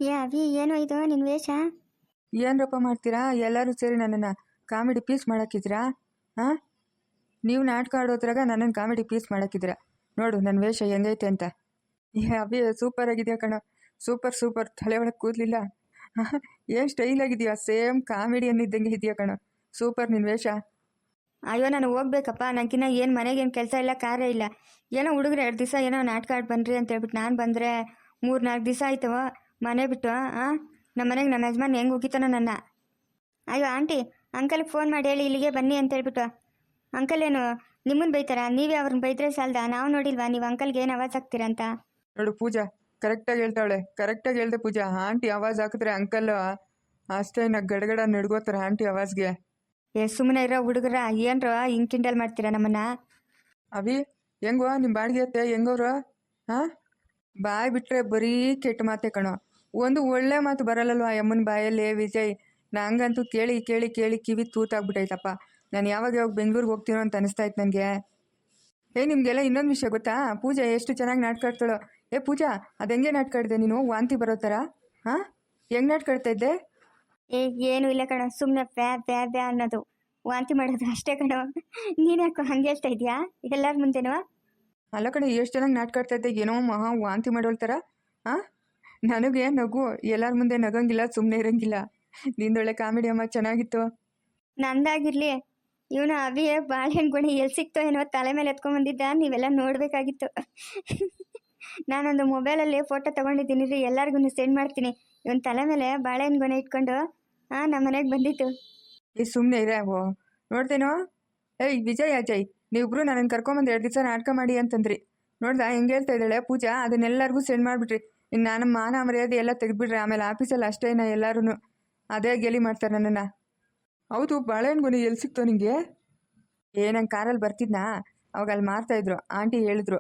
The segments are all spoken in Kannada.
ಏ ಅವಿ, ಏನೋ ಇದು ನಿನ್ನ ವೇಷ? ಏನರಪ್ಪ ಮಾಡ್ತೀರಾ ಎಲ್ಲರೂ ಸೇರಿ ನನ್ನನ್ನು ಕಾಮಿಡಿ ಪೀಸ್ ಮಾಡಾಕಿದ್ದೀರಾ? ಹಾಂ, ನೀವು ನಾಟಕ ಆಡೋದ್ರಾಗ ನನ್ನನ್ನು ಕಾಮಿಡಿ ಪೀಸ್ ಮಾಡಾಕಿದ್ದೀರಾ. ನೋಡು ನನ್ನ ವೇಷ ಹೆಂಗೈತೆ ಅಂತ. ಅಭಿ ಸೂಪರ್ ಆಗಿದೆಯಾ ಕಣ, ಸೂಪರ್ ಸೂಪರ್. ತಲೆ ಒಳಗೆ ಕೂದಲಿಲ್ಲ, ಏನು ಸ್ಟೈಲ್ ಆಗಿದೆಯಾ, ಸೇಮ್ ಕಾಮಿಡಿಯನ್ ಇದ್ದಂಗೆ ಇದೆಯಾ ಕಣ. ಸೂಪರ್ ನಿನ್ನ ವೇಷ. ಅಯ್ಯೋ ನಾನು ಹೋಗ್ಬೇಕಪ್ಪ, ನನಗಿನ್ನ ಏನು ಮನೆಗೇನು ಕೆಲಸ ಇಲ್ಲ, ಕಾರ್ಯ ಇಲ್ಲ. ಏನೋ ಹುಡುಗರು 2 ದಿವಸ ಏನೋ ನಾಟಕ ಆಡಿ ಬನ್ನಿರಿ ಅಂತ ಹೇಳ್ಬಿಟ್ಟು ನಾನು ಬಂದರೆ 3-4 ದಿವಸ ಆಯ್ತವ ಮನೆ ಬಿಟ್ಟು. ನಮ್ಮ ಮನೆಗೆ ನಮ್ಮ ಯಜಮಾನ್ ಹೆಂಗೆ ಹೋಗಿತಾನೋ ನನ್ನ. ಅಯ್ಯೋ ಆಂಟಿ, ಅಂಕಲ್ಗೆ ಫೋನ್ ಮಾಡಿ ಹೇಳಿ ಇಲ್ಲಿಗೆ ಬನ್ನಿ ಅಂತ ಹೇಳ್ಬಿಟ್ಟು. ಅಂಕಲ್ ಏನು ನಿಮ್ಮನ್ನು ಬೈತಾರ? ನೀವೇ ಅವ್ರನ್ನ ಬೈದ್ರೆ ಸಾಲದ? ನಾವು ನೋಡಿಲ್ವಾ ನೀವು ಅಂಕಲ್ಗೆ ಏನು ಆವಾಜ್ ಹಾಕ್ತೀರಾ ಅಂತ? ನೋಡು ಪೂಜಾ ಕರೆಕ್ಟಾಗಿ ಹೇಳ್ತಾವಳೆ, ಕರೆಕ್ಟಾಗಿ ಹೇಳ್ದೆ ಪೂಜಾ. ಆಂಟಿ ಆವಾಜ್ ಹಾಕಿದ್ರೆ ಅಂಕಲ್ ಅಷ್ಟೇ ಗಡಗಡ ನಡ್ಗೋತಾರೆ ಆಂಟಿ ಆವಾಜ್ಗೆ. ಸುಮ್ಮನೆ ಇರೋ ಹುಡುಗರ, ಏನ್ರ ಹಿಂಗೆ ಕಿಂಡಲ್ ಮಾಡ್ತೀರಾ ನಮ್ಮನ್ನ? ಅವಿ ಹೆಂಗೋ ನಿಮ್ಮ ಬಾಡಿಗೆ ಅತ್ತೆ ಹೆಂಗವ್ರು? ಹಾಂ, ಬಾಯಿ ಬಿಟ್ಟರೆ ಬರೀ ಕೆಟ್ಟ ಮಾತೆ ಕಣೋ. ಒಂದು ಒಳ್ಳೆ ಮಾತು ಬರಲ್ಲಲ್ವ ಆ ಅಮ್ಮನ ಬಾಯಲ್ಲಿ. ವಿಜಯ್, ನಂಗಂತೂ ಕೇಳಿ ಕೇಳಿ ಕೇಳಿ ಕಿವಿ ತೂತಾಗ್ಬಿಟ್ಟೈತಪ್ಪ. ನಾನು ಯಾವಾಗ ಬೆಂಗ್ಳೂರಿಗೆ ಹೋಗ್ತೀನೋ ಅಂತ ಅನಿಸ್ತಾ ಇತ್ತು ನನಗೆ. ನಿಮಗೆಲ್ಲ ಇನ್ನೊಂದು ವಿಷಯ ಗೊತ್ತಾ? ಪೂಜಾ ಎಷ್ಟು ಚೆನ್ನಾಗಿ ನಾಟಕ ಆಡ್ತಾಳೋ. ಪೂಜಾ, ಅದು ಹೆಂಗೆ ನಾಟಕ ಆಡಿದೆ ನೀನು? ವಾಂತಿ ಬರೋ ಥರ. ಹಾಂ, ಹೆಂಗೆ ನಾಟಕ ಆಡ್ತಾ ಇದ್ದೆ? ಏನು ಇಲ್ಲ ಕಣೋ, ಸುಮ್ಮನೆ ಬ್ಯಾ ಬ್ಯಾ ಬ್ಯಾ ಅನ್ನೋದು, ವಾಂತಿ ಮಾಡೋದು ಅಷ್ಟೇ ಕಣೋ. ನೀನ್ಯಾಕೋ ಹಂಗೆ ಹೇಳ್ತಾ ಇದೆಯಾ ಎಲ್ಲರ ಮುಂದೆನೋ? ಅಲ್ಲ ಕಣೆ, ಎಷ್ಟು ಚೆನ್ನಾಗಿ ನಾಟಕ ಆಡ್ತಾ ಇದ್ದೆ, ಏನೋ ಮಹಾ ವಾಂತಿ ಮಾಡೋಳ ಥರ. ಹಾಂ, ನನಗೆ ನಗು, ಎಲ್ಲರ ಮುಂದೆ ನಗಂಗಿಲ್ಲ, ಸುಮ್ಮನೆ ಇರೋಂಗಿಲ್ಲ. ನಿಂದೊಳ್ಳೆ ಕಾಮಿಡಿ ಅಮ್ಮ, ಚೆನ್ನಾಗಿತ್ತು. ನಂದಾಗಿರ್ಲಿ, ಇವನು ಅವಿಯೇ ಬಾಳೆಹಣ್ಣು ಗುಣಿ ಎಲ್ಲಿ ಸಿಕ್ತೋ ಏನೋ ತಲೆ ಮೇಲೆ ಎತ್ಕೊಂಡ್ಬಂದಿದ್ದ. ನೀವೆಲ್ಲ ನೋಡಬೇಕಾಗಿತ್ತು. ನಾನೊಂದು ಮೊಬೈಲಲ್ಲಿ ಫೋಟೋ ತೊಗೊಂಡಿದ್ದೀನಿ ರೀ, ಎಲ್ಲರಿಗೂ ಸೆಂಡ್ ಮಾಡ್ತೀನಿ. ಇವನ್ ತಲೆ ಮೇಲೆ ಬಾಳೆಹಣ್ಣು ಗೊನೆ ಇಟ್ಕೊಂಡು ನಮ್ಮ ಮನೆಗೆ ಬಂದಿತ್ತು. ಸುಮ್ಮನೆ ಇರೇ ಅವು ನೋಡ್ತೇನೋ. ವಿಜಯ್ ಅಜಯ್, ನೀವಿಬ್ರು ನನ್ನನ್ನು ಕರ್ಕೊಂಬಂದು 2 ದಿವಸ ನಾಟಕ ಮಾಡಿ ಅಂತಂದ್ರಿ. ನೋಡ್ದಾ ಹೆಂಗೆ ಹೇಳ್ತಾ ಇದ್ದಾಳೆ ಪೂಜಾ? ಅದನ್ನೆಲ್ಲರಿಗೂ ಸೆಂಡ್ ಮಾಡಿಬಿಟ್ರಿ. ಇನ್ನು ನಾನು ಮಾನ ಮರ್ಯಾದೆ ಎಲ್ಲ ತೆಗೆದ್ಬಿಟ್ರಿ. ಆಮೇಲೆ ಆಫೀಸಲ್ಲಿ ಅಷ್ಟೇನ ಎಲ್ಲರೂ ಅದೇ ಗೇಲಿ ಮಾಡ್ತಾರೆ ನನ್ನನ್ನು. ಹೌದು, ಬಾಳೆಹಣ್ಣು ಗೊನೆ ಎಲ್ಲಿ ಸಿಕ್ತೋ ನಿಂಗೆ? ನಂಗೆ ಕಾರಲ್ಲಿ ಬರ್ತಿದ್ನಾ, ಅವಾಗ ಅಲ್ಲಿ ಮಾರ್ತಾಯಿದ್ರು. ಆಂಟಿ ಹೇಳಿದ್ರು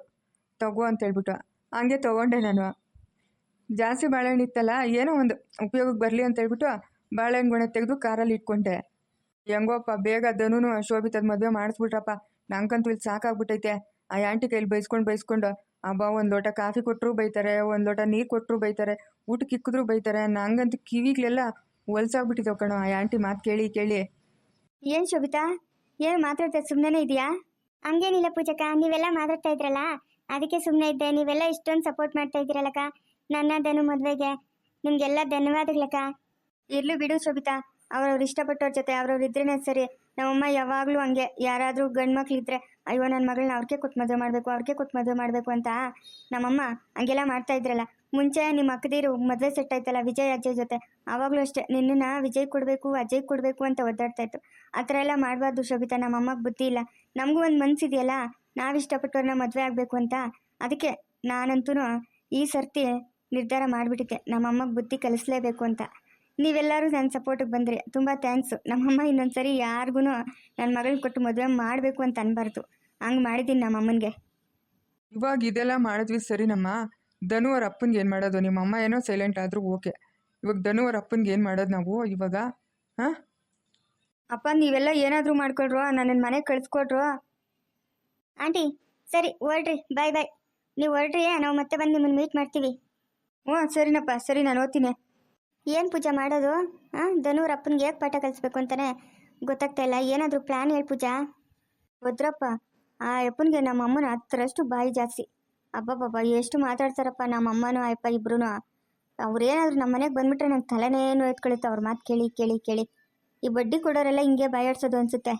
ತಗೋ ಅಂತ ಹೇಳ್ಬಿಟ್ಟು, ಹಂಗೆ ತೊಗೊಂಡೆ ನಾನು. ಜಾಸ್ತಿ ಬಾಳೆಹಣ್ಣು ಇತ್ತಲ್ಲ, ಏನೋ ಒಂದು ಉಪಯೋಗಕ್ಕೆ ಬರಲಿ ಅಂತ ಹೇಳ್ಬಿಟ್ಟು ಬಾಳೆಹಣ್ಣು ಗೊನೆ ತೆಗೆದು ಕಾರಲ್ಲಿ ಇಟ್ಕೊಂಡೆ. ಹೆಂಗೋಪ್ಪ ಬೇಗ ಧನುನು ಶೋಭಿತದ ಮದುವೆ ಮಾಡಿಸ್ಬಿಟ್ರಪ್ಪ. ನಂಗಂತೂ ಇಲ್ಲಿ ಸಾಕಾಗ್ಬಿಟ್ಟೈತೆ. ಆ ಆಂಟಿ ಕೈಲಿ ಬೈಸ್ಕೊಂಡು ಅಬ್ಬಾ, 1 ಲೋಟ ಕಾಫಿ ಕೊಟ್ಟರು ಬೈತಾರೆ, 1 ಲೋಟ ನೀರು ಕೊಟ್ಟರು ಬೈತಾರೆ, ಊಟಕ್ಕೆ ಇಕ್ಕಿದ್ರು ಬೈತಾರೆ. ನಂಗಂತೂ ಕಿವಿಗಳೆಲ್ಲ ಹೊಲ್ಸಾಗ್ಬಿಟ್ಟಿದ್ದಾವೆ ಕಣೋ ಆ ಆಂಟಿ ಮಾತು ಕೇಳಿ ಕೇಳಿ. ಏನು ಶೋಭಿತಾ, ಏನು ಮಾತಾಡ್ತಾ ಸುಮ್ಮನೆ ಇದೆಯಾ? ಹಂಗೇನಿಲ್ಲ ಪೂಜಕ್ಕ, ನೀವೆಲ್ಲ ಮಾತಾಡ್ತಾ ಇದ್ರಲ್ಲ ಅದಕ್ಕೆ ಸುಮ್ಮನೆ ಇದ್ದೆ. ನೀವೆಲ್ಲ ಇಷ್ಟೊಂದು ಸಪೋರ್ಟ್ ಮಾಡ್ತಾ ಇದ್ದೀರಲ್ಲಕ್ಕ ನನ್ನ ಧನು ಮದುವೆಗೆ. ನಿಮಗೆಲ್ಲ ಧನ್ಯವಾದಗಳಕ್ಕ. ಇರ್ಲಿ ಬಿಡು ಶೋಭಿತಾ, ಅವ್ರವ್ರು ಇಷ್ಟಪಟ್ಟವ್ರ ಜೊತೆ ಅವ್ರವ್ರು ಇದ್ರೇನೆ ಸರಿ. ನಮ್ಮಮ್ಮ ಯಾವಾಗಲೂ ಹಂಗೆ, ಯಾರಾದರೂ ಗಂಡು ಮಕ್ಳಿದ್ರೆ ಅಯ್ಯೋ ನನ್ನ ಮಗಳನ್ನ ಅವ್ರಿಗೆ ಕೊಟ್ಟು ಮದುವೆ ಮಾಡಬೇಕು ಅಂತ ನಮ್ಮಮ್ಮ ಹಂಗೆಲ್ಲ ಮಾಡ್ತಾ ಇದ್ರಲ್ಲ. ಮುಂಚೆ ನಿಮ್ಮ ಅಕ್ಕದಿರು ಮದುವೆ ಸೆಟ್ ಆಯ್ತಲ್ಲ ವಿಜಯ್ ಅಜ್ಜಯ್ ಜೊತೆ, ಆವಾಗಲೂ ಅಷ್ಟೇ ನಿನ್ನನ್ನು ವಿಜಯ್ ಕೊಡಬೇಕು ಅಜಯ್ ಕೊಡಬೇಕು ಅಂತ ಒದ್ದಾಡ್ತಾ ಇತ್ತು. ಆ ಥರ ಎಲ್ಲ ಮಾಡಬಾರ್ದು ಶೋಭಿತಾ. ನಮ್ಮಮ್ಮಗೆ ಬುದ್ಧಿ ಇಲ್ಲ. ನಮಗೂ ಒಂದು ಮನಸ್ಸಿದೆಯಲ್ಲ, ನಾವು ಇಷ್ಟಪಟ್ಟವ್ರನ್ನ ಮದುವೆ ಆಗಬೇಕು ಅಂತ. ಅದಕ್ಕೆ ನಾನಂತೂ ಈ ಸರ್ತಿ ನಿರ್ಧಾರ ಮಾಡಿಬಿಟ್ಟಿದ್ದೆ, ನಮ್ಮಮ್ಮಗೆ ಬುದ್ಧಿ ಕಲಿಸ್ಲೇಬೇಕು ಅಂತ. ನೀವೆಲ್ಲರೂ ನನ್ನ ಸಪೋರ್ಟಿಗೆ ಬಂದ್ರಿ, ತುಂಬ ಥ್ಯಾಂಕ್ಸು. ನಮ್ಮಮ್ಮ ಇನ್ನೊಂದು ಸರಿ ಯಾರಿಗೂ ನನ್ನ ಮಗಳನ್ನ ಕೊಟ್ಟು ಮದುವೆ ಮಾಡಬೇಕು ಅಂತ ಅನ್ಬಾರ್ದು, ಹಂಗೆ ಮಾಡಿದ್ದೀನಿ ನಮ್ಮಮ್ಮನಿಗೆ. ಇವಾಗ ಇದೆಲ್ಲ ಮಾಡಿದ್ವಿ ಸರಿ. ನಮ್ಮ ಧನು ಅವ್ರ ಅಪ್ಪನಿಗೆ ಏನು ಮಾಡೋದು? ನಿಮ್ಮಮ್ಮ ಏನೋ ಸೈಲೆಂಟ್ ಆದರೂ ಓಕೆ. ಇವಾಗ ಧನು ಅವ್ರ ಅಪ್ಪನಿಗೆ ಏನು ಮಾಡೋದು ನಾವು ಇವಾಗ? ಹಾಂ ಅಪ್ಪ, ನೀವೆಲ್ಲ ಏನಾದರೂ ಮಾಡ್ಕೊಳ್ರು, ನನ್ನ ಮನೆಗೆ ಕಳಿಸ್ಕೊಡ್ರು. ಆಂಟಿ ಸರಿ ಹೊರಡ್ರಿ, ಬಾಯ್ ಬಾಯ್. ನೀವು ಹೊರಡ್ರಿ, ನಾವು ಮತ್ತೆ ಬಂದು ನಿಮ್ಮನ್ನು ಮೀಟ್ ಮಾಡ್ತೀವಿ. ಸರಿನಪ್ಪ, ಸರಿ, ನಾನು ಓದ್ತೀನಿ. ಏನು ಪೂಜಾ ಮಾಡೋದು? ಧನುವ್ರ ಅಪ್ಪನಿಗೆ ಹೇಗೆ ಪಾಠ ಕಲಿಸ್ಬೇಕು ಅಂತಲೇ ಗೊತ್ತಾಗ್ತಾ ಇಲ್ಲ. ಏನಾದರೂ ಪ್ಲ್ಯಾನ್ ಹೇಳಿ ಪೂಜಾ. ಭದ್ರಪ್ಪ, ಆ ಅಪ್ಪನಿಗೆ ನಮ್ಮ ಅಮ್ಮನ 10ರಷ್ಟು ಬಾಯಿ ಜಾಸ್ತಿ. ಅಬ್ಬಬ್ಬಬ್ಬ, ಎಷ್ಟು ಮಾತಾಡ್ತಾರಪ್ಪ ನಮ್ಮ ಅಮ್ಮನೂ ಅಪ್ಪ ಇಬ್ರು. ಅವ್ರೇನಾದರೂ ನಮ್ಮ ಮನೆಗೆ ಬಂದ್ಬಿಟ್ರೆ ನಂಗೆ ತಲೆನೇನು ಎತ್ಕೊಳುತ್ತೆ ಅವ್ರ ಮಾತು ಕೇಳಿ ಕೇಳಿ ಕೇಳಿ. ಈ ಬಡ್ಡಿ ಕೊಡೋರೆಲ್ಲ ಹಿಂಗೆ ಬಾಯಾಡ್ಸೋದು ಅನಿಸುತ್ತೆ.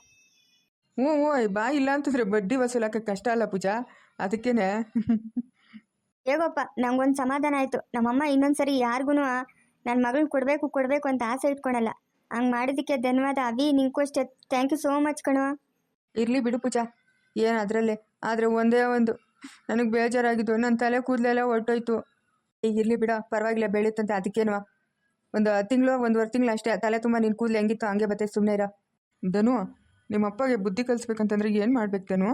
ಹ್ಞೂ ಬಾಯಿ ಇಲ್ಲ ಅಂತಂದರೆ ಬಡ್ಡಿ ವಸೂಲಾಕ ಕಷ್ಟ ಅಲ್ಲ ಪೂಜಾ, ಅದಕ್ಕೇನೆ. ಹೇಗೋಪ್ಪ, ನಂಗೊಂದು ಸಮಾಧಾನ ಆಯಿತು. ನಮ್ಮಮ್ಮ ಇನ್ನೊಂದು ಸರಿ ಯಾರಿಗೂ ನನ್ನ ಮಗಳನ್ನ ಕೊಡಬೇಕು ಅಂತ ಆಸೆ ಇಟ್ಕೊಳಲ್ಲ. ಹಂಗೆ ಮಾಡಿದ್ದಕ್ಕೆ ಧನ್ಯವಾದ ಅವಿ. ನಿಂಗೂ ಅಷ್ಟೇ, ಥ್ಯಾಂಕ್ ಯು ಸೋ ಮಚ್ ಕಣೋ. ಇರಲಿ ಬಿಡು ಪೂಜಾ, ಏನು ಅದರಲ್ಲೇ. ಆದರೆ ಒಂದೇ ಒಂದು ನನಗೆ ಬೇಜಾರಾಗಿದ್ದು, ನನ್ನ ತಲೆ ಕೂದಲೆಲ್ಲ ಹೊರಟೋಯ್ತು. ಇರಲಿ ಬಿಡ, ಪರವಾಗಿಲ್ಲ, ಬೆಳೀತಂತೆ. ಅದಕ್ಕೇನು ಒಂದು 10 ತಿಂಗಳು 1.5 ತಿಂಗಳು ಅಷ್ಟೇ. ತಲೆ ತುಂಬ ನಿನ್ನ ಕೂದಲು ಹೆಂಗಿತ್ತು ಹಂಗೆ ಬತ್ತೆ, ಸುಮ್ಮನೆ ಇರೋ. ಧನು, ನಿಮ್ಮ ಅಪ್ಪಗೆ ಬುದ್ಧಿ ಕಲಿಸ್ಬೇಕಂತಂದ್ರೆ ಏನು ಮಾಡ್ಬೇಕು ಧನು?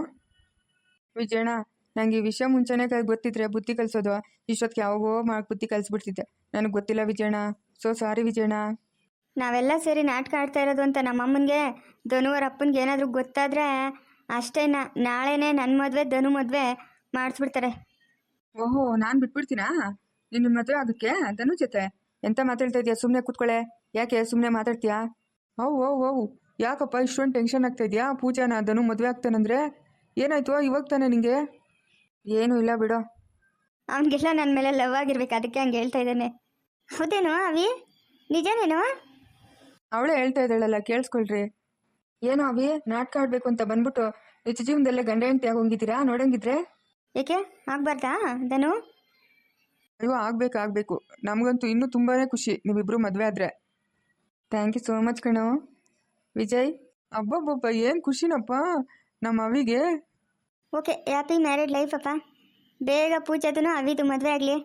ವಿಜಯಣ್ಣ, ನನಗೆ ಈ ವಿಷಯ ಮುಂಚೆನೇ ಗೊತ್ತಿದ್ರೆ ಬುದ್ಧಿ ಕಲಿಸೋದು ಇಷ್ಟೊತ್ತಿಗೆ ಯಾವಾಗೋ ಬುದ್ಧಿ ಕಲಿಸ್ಬಿಡ್ತಿದ್ದೆ. ನನಗೆ ಗೊತ್ತಿಲ್ಲ ವಿಜಯಣ್ಣ, ಸೊ ಸಾರಿ ವಿಜಯಣ್ಣ. ನಾವೆಲ್ಲ ಸೇರಿ ನಾಟಕ ಆಡ್ತಾ ಇರೋದು ಅಂತ ನಮ್ಮಮ್ಮನಿಗೆ ಧನುವರ ಅಪ್ಪನಿಗೆ ಏನಾದರೂ ಗೊತ್ತಾದರೆ ಅಷ್ಟೇ, ನಾಳೆನೇ ನನ್ನ ಮದುವೆ ಧನು ಮದುವೆ ಮಾಡಿಸ್ಬಿಡ್ತಾರೆ. ಓಹೋ, ನಾನು ಬಿಟ್ಬಿಡ್ತೀನಾ ನಿನ್ನ ಮದುವೆ ಆಗೋಕ್ಕೆ ಧನು ಜೊತೆ? ಎಂತ ಮಾತಾಡ್ತಾ ಇದೆಯಾ? ಸುಮ್ಮನೆ ಕೂತ್ಕೊಳ್ಳೆ. ಯಾಕೆ ಸುಮ್ಮನೆ ಮಾತಾಡ್ತೀಯಾ? ಅವು ಯಾಕಪ್ಪ ಇಷ್ಟೊಂದು ಟೆನ್ಷನ್ ಆಗ್ತಾ ಇದೆಯಾ? ಪೂಜಾನ ಅದನ್ನು ಮದುವೆ ಆಗ್ತಾನಂದ್ರೆ ಏನಾಯ್ತು ಇವಾಗ ತಾನೆ ನಿಂಗೆ? ಏನೂ ಇಲ್ಲ ಬಿಡೋ. ಅವನಿಗೆಲ್ಲ ನನ್ನ ಮೇಲೆ ಲವ್ ಆಗಿರ್ಬೇಕು, ಅದಕ್ಕೆ ಹಂಗೆ ಹೇಳ್ತಾ ಇದ್ದಾನೆ. ಹೌದೇನೋ ಅವಿ? ನಿಜನೇನೋ? ಅವಳೇ ಹೇಳ್ತಾ ಇದ್ದಾಳಲ್ಲ, ಕೇಳಿಸ್ಕೊಳ್ರಿ. ಏನೋ ಅವಿ ನಾಟಕ ಆಡಬೇಕು ಅಂತ ಬಂದ್ಬಿಟ್ಟು ನಿಜ ಜೀವನದಲ್ಲೇ ಗಂಡ ಹೆಂಡತಿ ಆಗೋಂಗಿದ್ದೀರಾ ನೋಡಂಗಿದ್ರೆ? ಏಕೆ ಆಗ್ಬಾರ್ದಾ ಧನು? ಅಯ್ಯೋ ಆಗಬೇಕು. ನಮಗಂತೂ ಇನ್ನೂ ತುಂಬಾ ಖುಷಿ ನೀವಿಬ್ಬರು ಮದುವೆ ಆದರೆ. ಥ್ಯಾಂಕ್ ಯು ಸೋ ಮಚ್ ಕಣೋ ವಿಜಯ್. ಅಬ್ಬಬ್ಬಬ್ಬ ಏನು ಖುಷಿನಪ್ಪ ನಮ್ಮ ಅವಿಗೆ. ಓಕೆ, ಹ್ಯಾಪಿ ಮ್ಯಾರಿಡ್ ಲೈಫ್ ಅಪ್ಪ. ಬೇಗ ಪೂಜಾದನು ಅವಿದು ಮದುವೆ ಆಗಲಿ.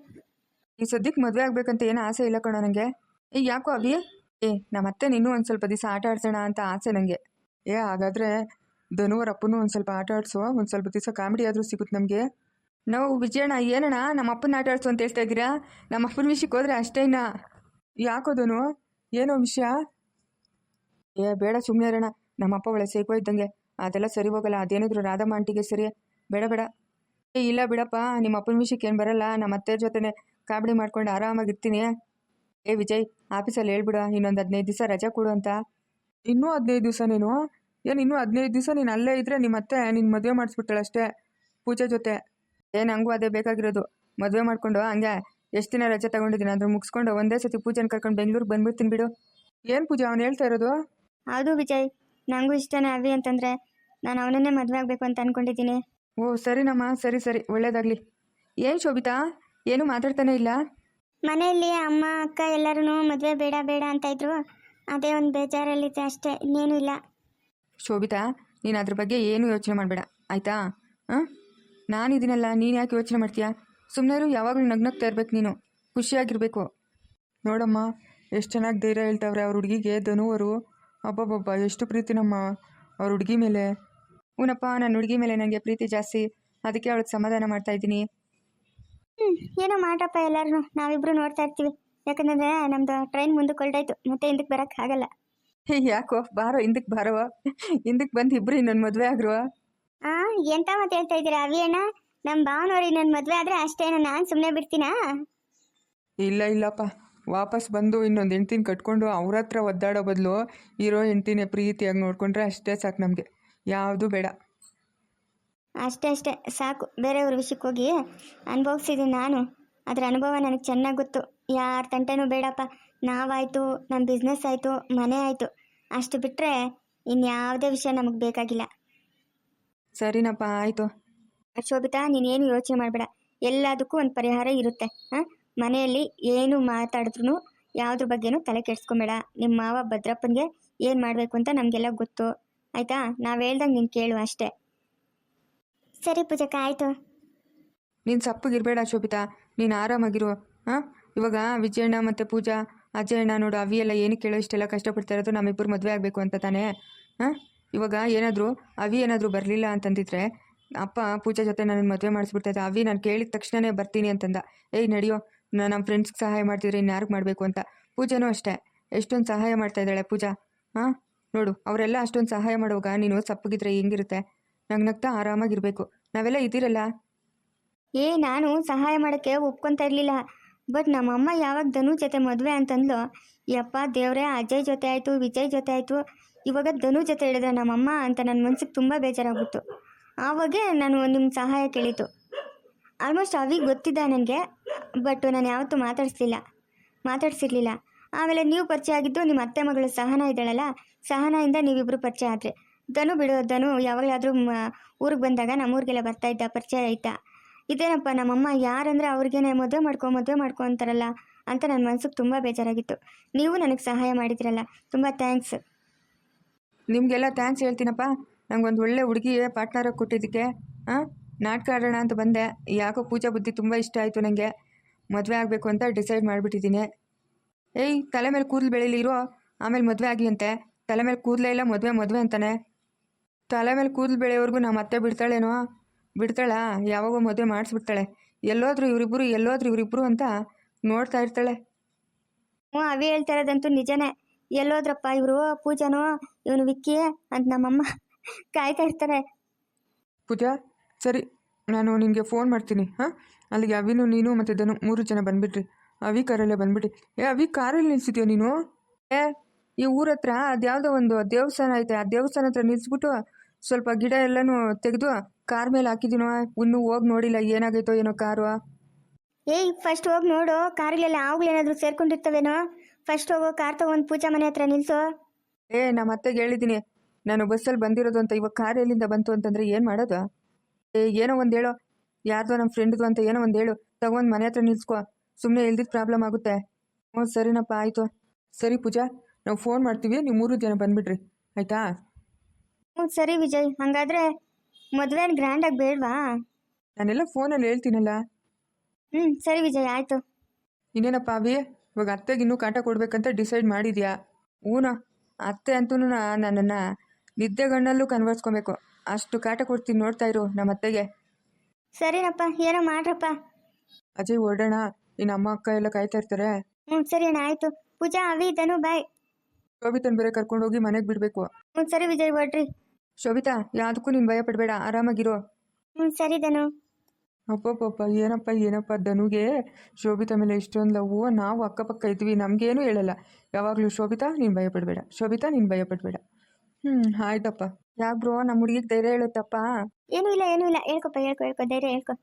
ಈ ಸದ್ಯಕ್ಕೆ ಮದುವೆ ಆಗ್ಬೇಕಂತ ಏನು ಆಸೆ ಇಲ್ಲ ಕಣೋ ನನಗೆ. ಯಾಕೋ ಅವಿ? ನಮ್ಮತ್ತೆ ನೀನು ಒಂದು ಸ್ವಲ್ಪ ದಿವಸ ಆಟ ಆಡ್ಸೋಣ ಅಂತ ಆಸೆ ನನಗೆ. ಹಾಗಾದರೆ ಧನುವರ ಅಪ್ಪನೂ ಒಂದು ಸ್ವಲ್ಪ ಆಟ ಆಡಿಸೋ, ಒಂದು ಸ್ವಲ್ಪ ದಿವಸ ಕಾಮಿಡಿ ಆದರೂ ಸಿಗುತ್ತೆ ನಮಗೆ. ನಾವು ವಿಜಯಣ್ಣ ಏನಣ್ಣ ನಮ್ಮ ಅಪ್ಪನ ಆಟ ಆಡಿಸು ಅಂತ ಹೇಳ್ತಾ ಇದ್ದೀರಾ? ನಮ್ಮ ಅಪ್ಪನ ವಿಷಯಕ್ಕೆ ಹೋದರೆ ಅಷ್ಟೇನಾ? ಯಾಕೋದನು ಏನೋ ವಿಷಯ? ಬೇಡ ಸುಮ್ಮನೆ ಇರೋಣ. ನಮ್ಮಪ್ಪ ಒಳ್ಳೆ ಸೇಕೋ ಇದ್ದಂಗೆ, ಅದೆಲ್ಲ ಸರಿ ಹೋಗಲ್ಲ. ಅದೇನಿದ್ರು ರಾಧಮ್ಮ ಆಂಟಿಗೆ ಸರಿ. ಬೇಡ. ಇಲ್ಲ ಬಿಡಪ್ಪ, ನಿಮ್ಮ ಅಪ್ಪನ ವಿಷಯಕ್ಕೆ ಏನು ಬರಲ್ಲ. ನಮ್ಮ ಅತ್ತೆ ಜೊತೆನೆ ಕಾಮಿಡಿ ಮಾಡ್ಕೊಂಡು ಆರಾಮಾಗಿರ್ತೀನಿ. ವಿಜಯ್, ಆಫೀಸಲ್ಲಿ ಹೇಳ್ಬಿಡು ಇನ್ನೊಂದು 15 ದಿವಸ ರಜೆ ಕೊಡು ಅಂತ. ಇನ್ನೂ 15 ದಿವಸ ನೀನು? ಇನ್ನೂ 15 ದಿವಸ ನೀನು ಅಲ್ಲೇ ಇದ್ದರೆ ನಿಮ್ಮ ಅತ್ತೆ ನಿನ್ನ ಮದುವೆ ಮಾಡಿಸ್ಬಿಟ್ಟಾಳೆ ಅಷ್ಟೇ ಪೂಜೆ ಜೊತೆ. ನಂಗೂ ಅದೇ ಬೇಕಾಗಿರೋದು. ಮದುವೆ ಮಾಡಿಕೊಂಡು ಹಂಗೆ ಎಷ್ಟು ದಿನ ರಜೆ ತಗೊಂಡಿದ್ದೀನಿ ಅದ್ರ ಮುಗಿಸ್ಕೊಂಡು ಒಂದೇ ಸತಿ ಪೂಜೆನ ಕರ್ಕೊಂಡು ಬೆಂಗಳೂರಿಗೆ ಬಂದ್ಬಿಡ್ತೀನಿ ಬಿಡು. ಏನು ಪೂಜೆ ಅವನು ಹೇಳ್ತಾ ಇರೋದು? ಹೌದು ವಿಜಯ್, ನನಗೂ ಇಷ್ಟನೇ ಅವಿ ಅಂತಂದರೆ. ನಾನು ಅವನನ್ನೇ ಮದುವೆ ಆಗಬೇಕು ಅಂತ ಅಂದ್ಕೊಂಡಿದ್ದೀನಿ. ಓ ಸರಿನಮ್ಮ, ಸರಿ ಒಳ್ಳೇದಾಗಲಿ. ಏನು ಶೋಭಿತಾ ಏನು ಮಾತಾಡ್ತಾನೆ ಇಲ್ಲ? ಮನೆಯಲ್ಲಿ ಅಮ್ಮ ಅಕ್ಕ ಎಲ್ಲರೂ ಮದುವೆ ಬೇಡ ಅಂತ ಇದ್ರು. ಅದೇ ಒಂದು ಬೇಜಾರಲ್ಲಿದೆ ಅಷ್ಟೇ, ಇನ್ನೇನು ಇಲ್ಲ. ಶೋಭಿತಾ, ನೀನು ಅದ್ರ ಬಗ್ಗೆ ಏನು ಯೋಚನೆ ಮಾಡಬೇಡ ಆಯಿತಾ? ನಾನಿದ್ದೀನಲ್ಲ, ನೀನು ಯಾಕೆ ಯೋಚನೆ ಮಾಡ್ತೀಯಾ? ಸುಮ್ಮನೆ ಯಾವಾಗಲೂ ನಗ್ನಗ್ತಾ ಇರ್ಬೇಕು, ನೀನು ಖುಷಿಯಾಗಿರಬೇಕು. ನೋಡಮ್ಮ ಎಷ್ಟು ಚೆನ್ನಾಗಿ ಧೈರ್ಯ ಹೇಳ್ತಾವ್ರೆ ಅವ್ರ ಹುಡುಗಿಗೆ ಧನುವರು. ಅಬ್ಬಬ್ಬಬ್ಬ ಎಷ್ಟು ಪ್ರೀತಿ ನಮ್ಮ ಅವ್ರ ಹುಡುಗಿ ಮೇಲೆ. ಹೂನಪ್ಪ, ನನ್ನ ಹುಡುಗಿ ಮೇಲೆ ನನಗೆ ಪ್ರೀತಿ ಜಾಸ್ತಿ, ಅದಕ್ಕೆ ಅವಳಿಗೆ ಸಮಾಧಾನ ಮಾಡ್ತಾಯಿದ್ದೀನಿ. ಏನೋ ಮಾಡಪ್ಪ, ಎಲ್ಲರೂ ನಾವಿಬ್ಬರು ನೋಡ್ತಾ ಇರ್ತೀವಿ. ಯಾಕಂದರೆ ನಮ್ಮದು ಟ್ರೈನ್ ಮುಂದಕ್ಕೆ ಹೊರಟಾಯ್ತು, ಮತ್ತೆ ಹಿಂದಕ್ಕೆ ಬರೋಕ್ಕೆ ಆಗಲ್ಲ. ಯಾಕೋ ಬಾರೋ, ಹಿಂದಕ್ಕೆ ಬಾರೋ, ಹಿಂದಕ್ಕೆ ಬಂದು ಇಬ್ಬರು ಇನ್ನೊಂದು ಮದುವೆ ಆಗ್ರುವ. ಎಂತ ಮತ್ತೆ ಹೇಳ್ತಾ ಇದ್ದೀರಾ ಅವಿ ಅಣ್ಣ? ನಮ್ಮ ಭಾವನವ್ರು ಇನ್ನೊಂದು ಮದುವೆ ಆದರೆ ಅಷ್ಟೇನ, ನಾನು ಸುಮ್ಮನೆ ಬಿಡ್ತೀನಾ? ಇಲ್ಲಪ್ಪ, ವಾಪಸ್ ಬಂದು ಇನ್ನೊಂದು ಹೆಂಡ್ತಿನ ಕಟ್ಕೊಂಡು ಅವ್ರ ಹತ್ರ ಒದ್ದಾಡೋ ಬದಲು ಇರೋ ಹೆಂಡ್ತಿನೇ ಪ್ರೀತಿಯಾಗಿ ನೋಡಿಕೊಂಡ್ರೆ ಅಷ್ಟೇ ಸಾಕು ನಮಗೆ, ಯಾವುದೂ ಬೇಡ. ಅಷ್ಟೇ ಸಾಕು. ಬೇರೆಯವ್ರ ವಿಷಯಕ್ಕೆ ಹೋಗಿ ಅನುಭವಿಸಿದ್ದೀನಿ ನಾನು. ಅದರ ಅನುಭವ ನನಗೆ ಚೆನ್ನಾಗಿ ಗೊತ್ತು. ಯಾರ ತಂಟೆನೂ ಬೇಡಪ್ಪ. ನಾವಾಯಿತು, ನಮ್ಮ ಬಿಸ್ನೆಸ್ ಆಯಿತು, ಮನೆ ಆಯಿತು, ಅಷ್ಟು ಬಿಟ್ಟರೆ ಇನ್ಯಾವುದೇ ವಿಷಯ ನಮಗೆ ಬೇಕಾಗಿಲ್ಲ. ಸರಿನಪ್ಪ, ಆಯಿತು. ಶೋಭಿತಾ, ನೀನೇನು ಯೋಚನೆ ಮಾಡಬೇಡ, ಎಲ್ಲದಕ್ಕೂ ಒಂದು ಪರಿಹಾರ ಇರುತ್ತೆ. ಮನೆಯಲ್ಲಿ ಏನು ಮಾತಾಡಿದ್ರು ಯಾವುದ್ರ ಬಗ್ಗೆನೂ ತಲೆ ಕೆಡಿಸ್ಕೊಬೇಡ. ನಿಮ್ಮ ಮಾವ ಭದ್ರಪ್ಪನಿಗೆ ಏನು ಮಾಡಬೇಕು ಅಂತ ನಮಗೆಲ್ಲ ಗೊತ್ತು, ಆಯಿತಾ? ನಾವು ಹೇಳ್ದಂಗೆ ನೀನು ಕೇಳು ಅಷ್ಟೇ. ಸರಿ ಪೂಜಕ್ಕ, ಆಯಿತು. ನೀನು ಸಪ್ಪಗಿರಬೇಡ ಶೋಭಿತಾ, ನೀನು ಆರಾಮಾಗಿರು. ಇವಾಗ ವಿಜಯಣ್ಣ ಮತ್ತು ಪೂಜಾ, ಅಜ್ಜಯಣ್ಣ ನೋಡು, ಅವಿಯೆಲ್ಲ ಏನಕ್ಕೆ ಕೇಳೋ ಇಷ್ಟೆಲ್ಲ ಕಷ್ಟಪಡ್ತಾ ಇರೋದು ನಮ್ಮಿಬ್ಬರು ಮದುವೆ ಆಗಬೇಕು ಅಂತ ತಾನೇ. ಇವಾಗ ಅವಿ ಏನಾದರೂ ಬರಲಿಲ್ಲ ಅಂತಂದಿದ್ರೆ ಅಪ್ಪ ಪೂಜಾ ಜೊತೆ ನನ್ನ ಮದುವೆ ಮಾಡಿಸ್ಬಿಡ್ತಾಯಿದ್ದೆ. ಅವಿ ನಾನು ಕೇಳಿದ ತಕ್ಷಣವೇ ಬರ್ತೀನಿ ಅಂತಂದ. ನಡಿಯೋ, ನಮ್ಮ ಫ್ರೆಂಡ್ಸ್ಗೆ ಸಹಾಯ ಮಾಡ್ತಿದ್ರೆ ಇನ್ಯಾರಿಗೆ ಮಾಡಬೇಕು ಅಂತ. ಪೂಜಾನೂ ಅಷ್ಟೇ, ಎಷ್ಟೊಂದು ಸಹಾಯ ಮಾಡ್ತಾಯಿದ್ದಾಳೆ ಪೂಜಾ. ನೋಡು, ಅವರೆಲ್ಲ ಅಷ್ಟೊಂದು ಸಹಾಯ ಮಾಡುವಾಗ ನೀನು ಸಪ್ಪಗಿದ್ರೆ ಹೆಂಗಿರುತ್ತೆ? ನಗ್ನಗ್ತಾ ಆರಾಮಾಗಿರಬೇಕು. ನಾವೆಲ್ಲ ಇದ್ದೀರಲ್ಲ. ನಾನು ಸಹಾಯ ಮಾಡೋಕ್ಕೆ ಒಪ್ಕೊತಾ ಇರಲಿಲ್ಲ. ಬಟ್ ನಮ್ಮಮ್ಮ ಯಾವಾಗ ಧನು ಜೊತೆ ಮದುವೆ ಅಂತಂದ್ಲು, ಯಪ್ಪ ದೇವರೇ, ಅಜಯ್ ಜೊತೆ ಆಯಿತು, ವಿಜಯ್ ಜೊತೆ ಆಯಿತು, ಇವಾಗ ಧನು ಜೊತೆ ಹೇಳಿದ್ರೆ ನಮ್ಮಮ್ಮ ಅಂತ ನನ್ನ ಮನ್ಸಿಗೆ ತುಂಬ ಬೇಜಾರಾಗ್ಬಿಟ್ಟು ಆವಾಗೇ ನಾನು ನಿಮ್ಮ ಸಹಾಯ ಕೇಳಿತು. ಆಲ್ಮೋಸ್ಟ್ ಅವಿಗೆ ಗೊತ್ತಿದ್ದ ನನಗೆ, ಬಟ್ ನಾನು ಯಾವತ್ತೂ ಮಾತಾಡ್ಸಿರ್ಲಿಲ್ಲ. ಆಮೇಲೆ ನೀವು ಪರಿಚಯ ಆಗಿದ್ದು ನಿಮ್ಮ ಅತ್ತೆ ಮಗಳು ಸಹನಾ ಇದ್ದಾಳಲ್ಲ, ಸಹನಾಯಿಂದ ನೀವಿಬ್ಬರು ಪರಿಚಯ ಆದರೆ. ಧನು ಯಾವಾಗಲಾದರೂ ಊರಿಗೆ ಬಂದಾಗ ನಮ್ಮೂರಿಗೆಲ್ಲ ಬರ್ತಾಯಿದ್ದ, ಪರಿಚಯ ಆಯ್ತಾ. ಇದೇನಪ್ಪ ನಮ್ಮಮ್ಮ ಯಾರಂದರೆ ಅವ್ರಿಗೇನೆ ಮದುವೆ ಮಾಡ್ಕೊ ಅಂತಾರಲ್ಲ ಅಂತ ನನ್ನ ಮನ್ಸಿಗೆ ತುಂಬ ಬೇಜಾರಾಗಿತ್ತು. ನೀವು ನನಗೆ ಸಹಾಯ ಮಾಡಿದ್ರಲ್ಲ, ತುಂಬ ಥ್ಯಾಂಕ್ಸ್. ನಿಮಗೆಲ್ಲ ಥ್ಯಾಂಕ್ಸ್ ಹೇಳ್ತೀನಪ್ಪ. ನಂಗೊಂದು ಒಳ್ಳೆ ಹುಡುಗಿ ಪಾರ್ಟ್ನರಾಗಿ ಕೊಟ್ಟಿದ್ದಕ್ಕೆ. ನಾಟಕ ಆಡೋಣ ಅಂತ ಬಂದೆ. ಯಾಕೋ ಪೂಜಾ ಬುದ್ಧಿ ತುಂಬ ಇಷ್ಟ ಆಯಿತು ನನಗೆ. ಮದುವೆ ಆಗಬೇಕು ಅಂತ ಡಿಸೈಡ್ ಮಾಡಿಬಿಟ್ಟಿದ್ದೀನಿ. ತಲೆ ಮೇಲೆ ಕೂದಲು ಬೆಳೀಲಿ ಇರೋ, ಆಮೇಲೆ ಮದುವೆ ಆಗಿ ಅಂತೆ. ತಲೆ ಮೇಲೆ ಕೂದಲೇ ಇಲ್ಲ, ಮದುವೆ ಅಂತಾನೆ. ತಲೆ ಮೇಲೆ ಕೂದಲು ಬೆಳೆಯೋವರೆಗೂ ನಮ್ಮ ಅತ್ತೆ ಬಿಡ್ತಾಳಾ? ಯಾವಾಗೋ ಮದುವೆ ಮಾಡಿಸ್ಬಿಡ್ತಾಳೆ. ಎಲ್ಲೋದ್ರೂ ಇವರಿಬ್ಬರು ಅಂತ ನೋಡ್ತಾ ಇರ್ತಾಳೆ. ಅವಿ ಹೇಳ್ತಾ ಇರೋದಂತೂ ನಿಜನೇ. ಎಲ್ಲೋದ್ರಪ್ಪ ಇವರು, ಪೂಜಾನೋ ಇವನು ವಿಕ್ಕಿ ಅಂತ ನಮ್ಮಮ್ಮ ಕಾಯ್ತಾ ಇರ್ತಾರೆ. ಪೂಜಾ, ಸರಿ, ನಾನು ನಿನಗೆ ಫೋನ್ ಮಾಡ್ತೀನಿ. ಅಲ್ಲಿಗೆ ಅವಿನು, ನೀನು ಮತ್ತು ಧನು 3 ಜನ ಬಂದುಬಿಡ್ರಿ. ಅವಿ ಕಾರಲ್ಲೇ ಬಂದ್ಬಿಟ್ಟು. ಅವಿ ಕಾರಲ್ಲಿ ನಿಲ್ಸಿದ್ಯೋ ನೀನು? ಏ ಈ ಊರ ಹತ್ರ ಅದ್ಯಾವುದೋ ಒಂದು ದೇವಸ್ಥಾನ ಐತೆ, ಆ ದೇವಸ್ಥಾನ ಹತ್ರ ನಿಲ್ಸ್ಬಿಟ್ಟು ಸ್ವಲ್ಪ ಗಿಡ ಎಲ್ಲನೂ ತೆಗೆದು ಕಾರ್ ಮೇಲೆ ಹಾಕಿದ್ದೀನೋ. ಇನ್ನೂ ಹೋಗಿ ನೋಡಿಲ್ಲ ಏನಾಗೈತೋ ಏನೋ ಕಾರು. ಏಯ್ ಫಸ್ಟ್ ಹೋಗಿ ನೋಡು, ಕಾರಿಗೆಲ್ಲ ಏನಾದರೂ ಸೇರ್ಕೊಂಡಿರ್ತವೇನೋ. ಫಸ್ಟ್ ಹೋಗೋ ಕಾರ್ ತಗೊಂಡು ಪೂಜಾ ಮನೆ ಹತ್ರ ನಿಲ್ಸು. ನಮ್ಮ ಅತ್ತೆಗೆ ಹೇಳಿದ್ದೀನಿ ನಾನು ಬಸ್ಸಲ್ಲಿ ಬಂದಿರೋದು ಅಂತ. ಇವಾಗ ಕಾರ್ ಎಲ್ಲಿಂದ ಬಂತು ಅಂತಂದರೆ ಏನು ಮಾಡೋದು? ಏನೋ ಒಂದು ಹೇಳೋ, ಯಾರ್ದೋ ನಮ್ಮ ಫ್ರೆಂಡ್ದು ಅಂತ ಏನೋ ಒಂದು ಹೇಳು, ತಗೊಂಡು ಮನೆ ಹತ್ರ ನಿಲ್ಸ್ಕೊ. ಸುಮ್ಮನೆ ಇಲ್ದಿದ್ದು ಪ್ರಾಬ್ಲಮ್ ಆಗುತ್ತೆ. ಹ್ಞೂ ಸರಿನಪ್ಪ, ಆಯಿತು. ಸರಿ ಪೂಜಾ, ನಾವು ಫೋನ್ ಮಾಡ್ತೀವಿ, ನೀವು 3 ಜನ ಬಂದುಬಿಡ್ರಿ, ಆಯಿತಾ? ಹ್ಞೂ ಸರಿ ವಿಜಯ್, ಹಂಗಾದ್ರೆ ಮದುವೆನ ಗ್ರ್ಯಾಂಡಾಗಿ ಬೇಡವಾ? ನಾನೆಲ್ಲ ಫೋನಲ್ಲಿ ಹೇಳ್ತೀನಲ್ಲ. ಸರಿ ವಿಜಯ್, ಆಯಿತು. ಇನ್ನೇನಪ್ಪ ಅವಿ, ಇವಾಗ ಅತ್ತೆಗೆ ಇನ್ನೂ ಕಾಟ ಕೊಡ್ಬೇಕಂತ ಡಿಸೈಡ್ ಮಾಡಿದ್ಯಾ? ಹೂನೋ, ಅತ್ತೆ ಅಂತೂ ನನ್ನನ್ನು ನಿದ್ದೆಗಣ್ಣಲ್ಲೂ ಕನ್ವರ್ಸ್ಕೊಬೇಕು, ಅಷ್ಟು ಕಾಟ ಕೊಡ್ತೀನಿ. ನೋಡ್ತಾ ಇರು ನಮ್ಮ ಅತ್ತೆಗೆ. ಸರಿನಪ್ಪ, ಏನೋ ಮಾಡ್ರಪ್ಪ. ಅಜಯ್ ಹೊರಡೋಣ, ಇನ್ನು ಅಮ್ಮ ಅಕ್ಕ ಎಲ್ಲ ಕಾಯ್ತಾ ಇರ್ತಾರೆ. ಸರಿ ಅಣ್ಣ, ಆಯಿತು. ಪೂಜಾ, ಅವಿ, ಧನು, ಬಾಯ್. ಶೋಭಿತನ್ ಬೇರೆ ಕರ್ಕೊಂಡೋಗಿ ಮನೆಗೆ ಬಿಡಬೇಕು. ಸರಿ ವಿಜಯ್, ಹೊಡ್ರಿ. ಶೋಭಿತಾ, ಯಾವುದಕ್ಕೂ ನೀನು ಭಯ ಪಡಬೇಡ, ಆರಾಮಾಗಿರೋ. ಸರಿ ಧನು. ಅಪ್ಪಪ್ಪ, ಏನಪ್ಪ ಧನುಗೆ ಶೋಭಿತಾ ಮೇಲೆ ಇಷ್ಟೊಂದು ಲವ್ವು. ನಾವು ಅಕ್ಕಪಕ್ಕ ಇದ್ವಿ, ನಮಗೇನು ಹೇಳಲ್ಲ ಯಾವಾಗಲೂ. ಶೋಭಿತಾ ನೀನು ಭಯಪಡಬೇಡ, ಶೋಭಿತಾ ನೀನು ಭಯಪಡಬೇಡ. ಆಯ್ತಪ್ಪ. ಯಾಕೆ ಬ್ರೋ, ನಮ್ಮ ಹುಡುಗಿಗೆ ಧೈರ್ಯ ಹೇಳುತ್ತಪ್ಪ? ಏನೂ ಇಲ್ಲ, ಹೇಳ್ಕೊಪ್ಪ, ಹೇಳ್ಕೊ, ಧೈರ್ಯ ಹೇಳ್ಕೊ.